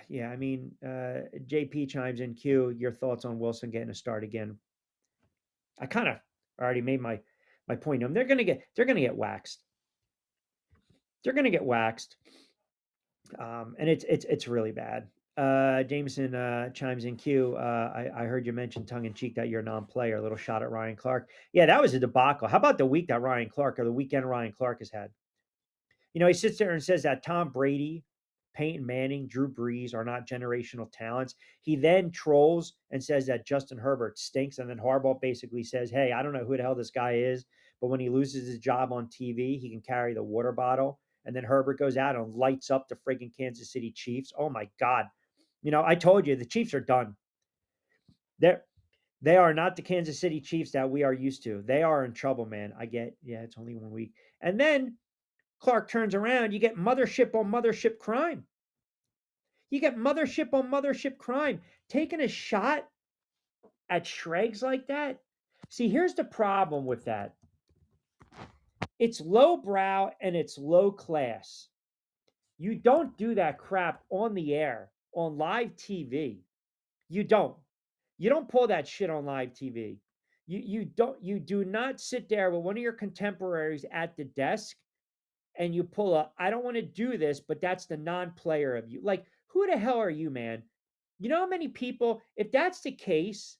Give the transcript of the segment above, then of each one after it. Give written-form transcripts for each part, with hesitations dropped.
yeah, I mean, JP chimes in. Q, your thoughts on Wilson getting a start again? I kind of already made my point. They're gonna get waxed. They're gonna get waxed, and it's really bad. Jameson chimes in. Q, I heard you mention tongue in cheek that you're a non-player. A little shot at Ryan Clark. Yeah, that was a debacle. How about the week that Ryan Clark or the weekend Ryan Clark has had? He sits there and says that Tom Brady, Peyton Manning, Drew Brees are not generational talents. He then trolls and says that Justin Herbert stinks. And then Harbaugh basically says, hey, I don't know who the hell this guy is, but when he loses his job on TV, he can carry the water bottle. And then Herbert goes out and lights up the friggin' Kansas City Chiefs. Oh my God. I told you the Chiefs are done. They're they are not the Kansas City Chiefs that we are used to. They are in trouble, man. I get, yeah, it's only 1 week. And then Clark turns around, you get mothership on mothership crime. You get mothership on mothership crime. Taking a shot at Schrags like that. See, here's the problem with that. It's lowbrow and it's low class. You don't do that crap on the air, on live TV. You don't. You don't pull that shit on live TV. You do not sit there with one of your contemporaries at the desk and you pull up, I don't want to do this, but that's the non-player of you. Like, who the hell are you, man? You know how many people, if that's the case,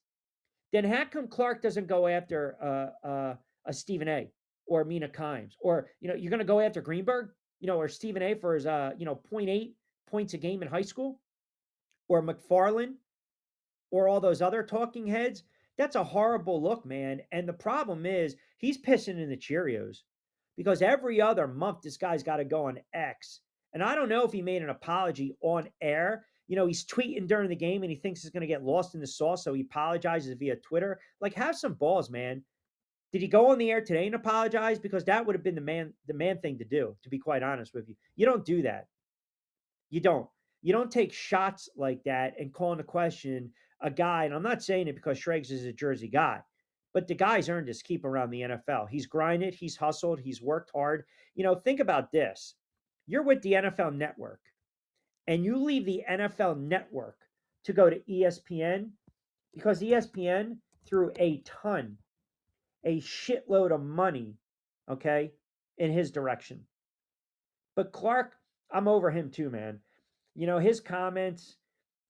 then how come Clark doesn't go after a Stephen A or Mina Kimes? Or, you're going to go after Greenberg, or Stephen A for his, zero point 0.8 points a game in high school, or McFarland, or all those other talking heads. That's a horrible look, man. And the problem is he's pissing in the Cheerios because every other month this guy's got to go on X. And I don't know if he made an apology on air. He's tweeting during the game and he thinks he's going to get lost in the sauce, so he apologizes via Twitter. Like, have some balls, man. Did he go on the air today and apologize? Because that would have been the man thing to do, to be quite honest with you. You don't do that. You don't. You don't take shots like that and call into question a guy. And I'm not saying it because Schrags is a Jersey guy, but the guy's earned his keep around the NFL. He's grinded, he's hustled, he's worked hard. Think about this. You're with the NFL network and you leave the NFL network to go to ESPN because ESPN threw a shitload of money, okay, in his direction. But Clark, I'm over him too, man. His comments,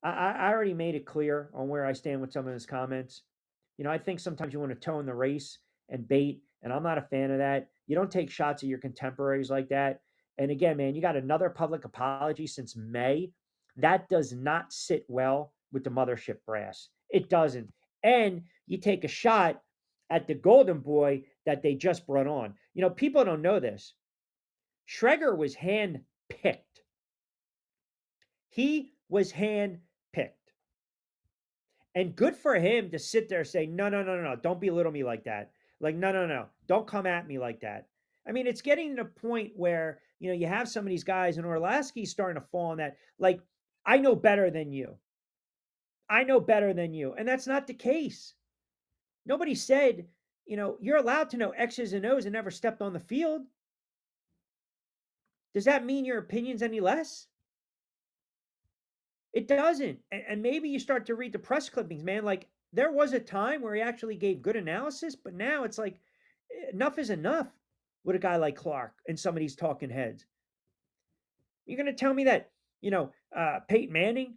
I already made it clear on where I stand with some of his comments. I think sometimes you want to tone the race and bait, and I'm not a fan of that. You don't take shots at your contemporaries like that. And again, man, you got another public apology since May. That does not sit well with the mothership brass. It doesn't. And you take a shot at the golden boy that they just brought on. People don't know this. Schreger was hand picked. He was hand picked. And good for him to sit there and say, no, no, no, no, no, don't belittle me like that. Like, no, no, no, don't come at me like that. I mean, it's getting to a point where, you have some of these guys, and Orlasky's starting to fall on that. Like, I know better than you. I know better than you. And that's not the case. Nobody said, you're allowed to know X's and O's and never stepped on the field. Does that mean your opinion's any less? It doesn't. And maybe you start to read the press clippings, man. Like, there was a time where he actually gave good analysis, but now it's like enough is enough with a guy like Clark and some of these talking heads. You're going to tell me that, Peyton Manning,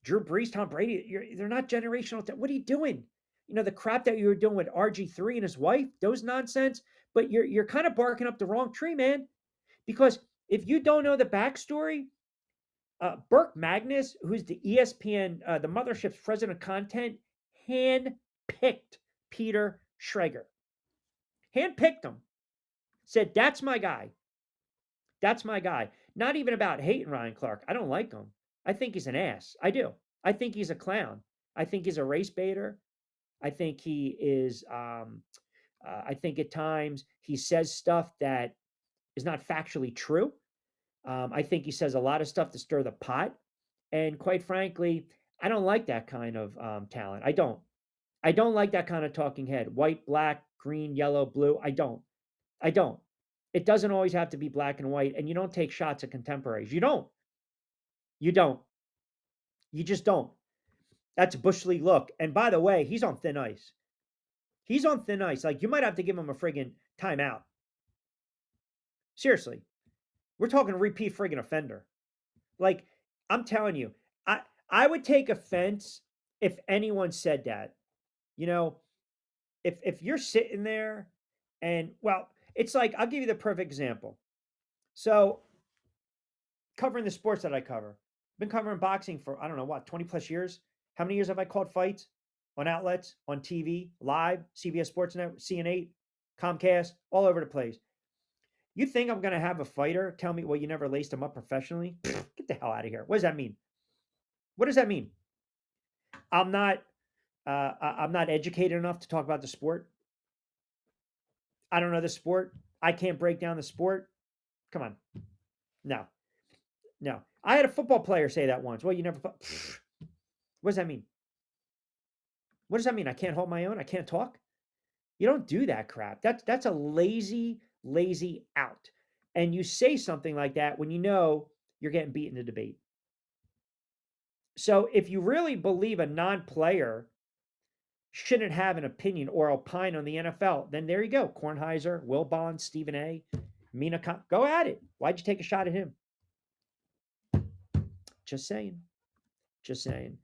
Drew Brees, Tom Brady, they're not generational. What are you doing? The crap that you were doing with RG3 and his wife, those nonsense. But you're kind of barking up the wrong tree, man. Because if you don't know the backstory, Burke Magnus, who's the ESPN, the mothership's president of content, hand-picked Peter Schrager. Hand-picked him. Said, that's my guy. That's my guy. Not even about hating Ryan Clark. I don't like him. I think he's an ass. I do. I think he's a clown. I think he's a race baiter. I think he is, I think at times he says stuff that is not factually true. I think he says a lot of stuff to stir the pot. And quite frankly, I don't like that kind of talent. I don't. I don't like that kind of talking head. White, black, green, yellow, blue. I don't. I don't. It doesn't always have to be black and white. And you don't take shots at contemporaries. You don't. You don't. You just don't. That's Bush League look. And by the way, he's on thin ice. He's on thin ice. Like, you might have to give him a friggin' timeout. Seriously. We're talking repeat friggin' offender. Like, I'm telling you, I would take offense if anyone said that. You know, if you're sitting there and, well, it's like, I'll give you the perfect example. So, covering the sports that I cover, been covering boxing for, I don't know what, 20 plus years. How many years have I called fights on outlets, on TV, live, CBS Sports Network, CN8, Comcast, all over the place? You think I'm going to have a fighter tell me, well, you never laced him up professionally? Get the hell out of here. What does that mean? What does that mean? I'm not I'm not educated enough to talk about the sport. I don't know the sport. I can't break down the sport. Come on. No. No. I had a football player say that once. Well, you never what does that mean? What does that mean? I can't hold my own? I can't talk? You don't do that crap. That's a lazy out. And you say something like that when you know you're getting beat in the debate. So if you really believe a non-player shouldn't have an opinion or opine on the NFL, then there you go. Kornheiser, Will Bond, Stephen A, Mina, go at it. Why'd you take a shot at him? Just saying. Just saying.